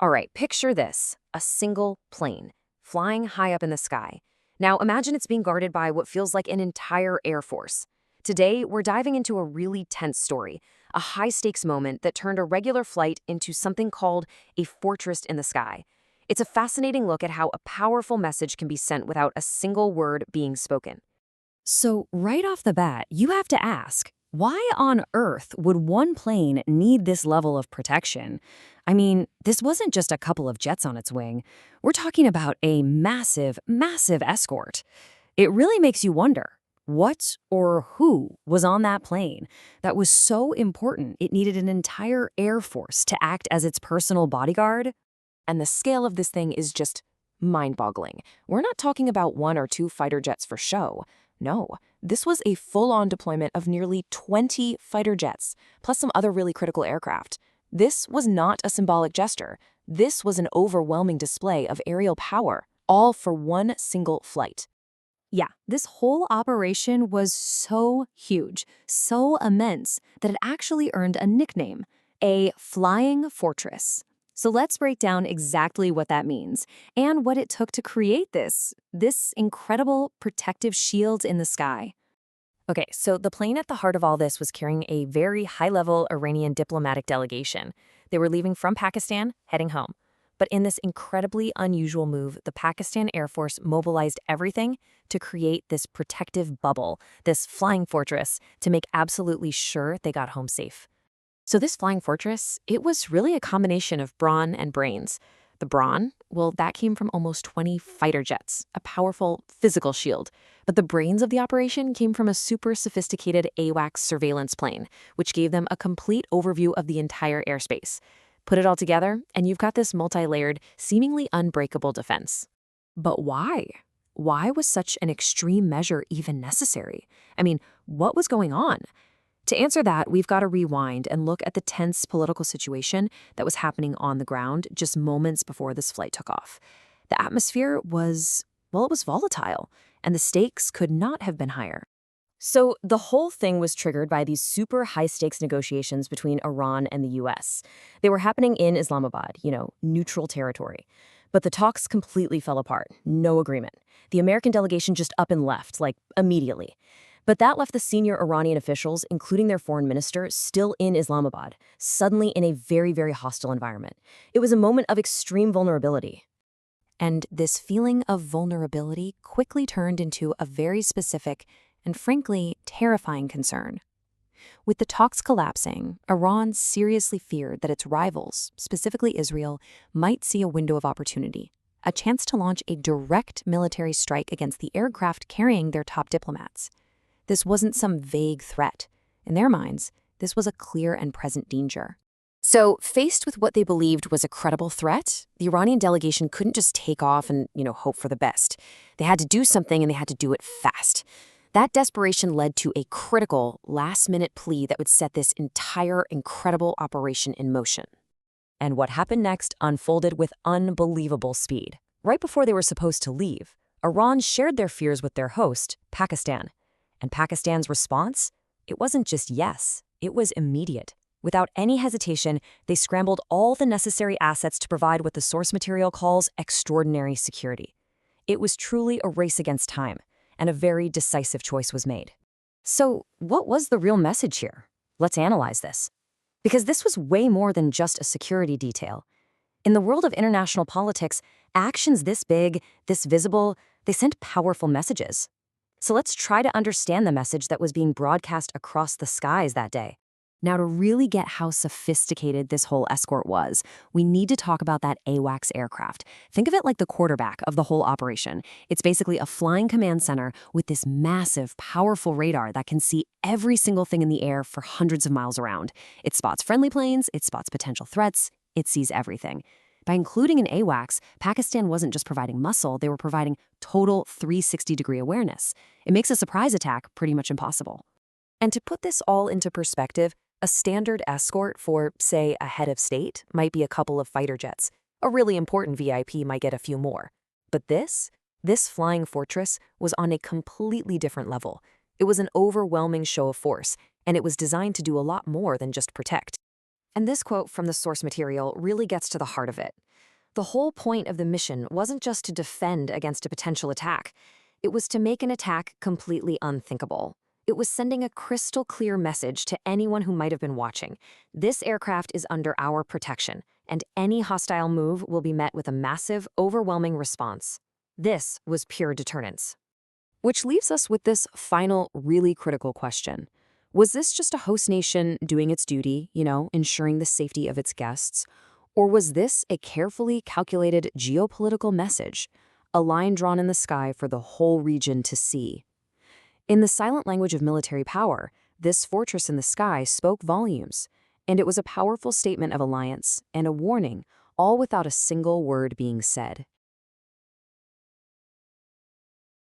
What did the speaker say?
All right, picture this, a single plane flying high up in the sky. Now imagine it's being guarded by what feels like an entire air force. Today, we're diving into a really tense story, a high-stakes moment that turned a regular flight into something called a fortress in the sky. It's a fascinating look at how a powerful message can be sent without a single word being spoken. So, right off the bat, you have to ask, why on earth would one plane need this level of protection? I mean, this wasn't just a couple of jets on its wing. We're talking about a massive, massive escort. It really makes you wonder, what or who was on that plane that was so important it needed an entire air force to act as its personal bodyguard? And the scale of this thing is just mind-boggling. We're not talking about one or two fighter jets for show. No, this was a full-on deployment of nearly 20 fighter jets, plus some other really critical aircraft. This was not a symbolic gesture. This was an overwhelming display of aerial power, all for one single flight. Yeah, this whole operation was so huge, so immense, that it actually earned a nickname, a flying fortress. So let's break down exactly what that means and what it took to create this incredible protective shield in the sky. Okay, so the plane at the heart of all this was carrying a very high-level Iranian diplomatic delegation. They were leaving from Pakistan, heading home. But in this incredibly unusual move, the Pakistan Air Force mobilized everything to create this protective bubble, this flying fortress, to make absolutely sure they got home safe. So this flying fortress, it was really a combination of brawn and brains. The brawn, well, that came from almost 20 fighter jets, a powerful physical shield. But the brains of the operation came from a super sophisticated AWACS surveillance plane, which gave them a complete overview of the entire airspace. Put it all together, and you've got this multi-layered, seemingly unbreakable defense. But why? Why was such an extreme measure even necessary? I mean, what was going on? To answer that, we've got to rewind and look at the tense political situation that was happening on the ground just moments before this flight took off. The atmosphere was, well, it was volatile, and the stakes could not have been higher. So the whole thing was triggered by these super high-stakes negotiations between Iran and the US. They were happening in Islamabad, neutral territory. But the talks completely fell apart, no agreement. The American delegation just up and left, immediately. But that left the senior Iranian officials, including their foreign minister, still in Islamabad, suddenly in a very, very hostile environment. It was a moment of extreme vulnerability. And this feeling of vulnerability quickly turned into a very specific and frankly terrifying concern. With the talks collapsing, Iran seriously feared that its rivals, specifically Israel, might see a window of opportunity, a chance to launch a direct military strike against the aircraft carrying their top diplomats. This wasn't some vague threat. In their minds, this was a clear and present danger. So, faced with what they believed was a credible threat, the Iranian delegation couldn't just take off and, hope for the best. They had to do something, and they had to do it fast. That desperation led to a critical, last-minute plea that would set this entire incredible operation in motion. And what happened next unfolded with unbelievable speed. Right before they were supposed to leave, Iran shared their fears with their host, Pakistan. And Pakistan's response? It wasn't just yes, it was immediate. Without any hesitation, they scrambled all the necessary assets to provide what the source material calls extraordinary security. It was truly a race against time, and a very decisive choice was made. So, what was the real message here? Let's analyze this. Because this was way more than just a security detail. In the world of international politics, actions this big, this visible, they sent powerful messages. So let's try to understand the message that was being broadcast across the skies that day. Now, to really get how sophisticated this whole escort was, we need to talk about that AWACS aircraft. Think of it like the quarterback of the whole operation. It's basically a flying command center with this massive, powerful radar that can see every single thing in the air for hundreds of miles around. It spots friendly planes, it spots potential threats, it sees everything. By including an AWACS, Pakistan wasn't just providing muscle, they were providing total 360-degree awareness. It makes a surprise attack pretty much impossible. And to put this all into perspective, a standard escort for, say, a head of state might be a couple of fighter jets. A really important VIP might get a few more. But this flying fortress was on a completely different level. It was an overwhelming show of force, and it was designed to do a lot more than just protect. And this quote from the source material really gets to the heart of it. The whole point of the mission wasn't just to defend against a potential attack. It was to make an attack completely unthinkable. It was sending a crystal clear message to anyone who might have been watching. This aircraft is under our protection, and any hostile move will be met with a massive, overwhelming response. This was pure deterrence. Which leaves us with this final, really critical question. Was this just a host nation doing its duty, ensuring the safety of its guests? Or was this a carefully calculated geopolitical message, a line drawn in the sky for the whole region to see? In the silent language of military power, this fortress in the sky spoke volumes, and it was a powerful statement of alliance and a warning, all without a single word being said.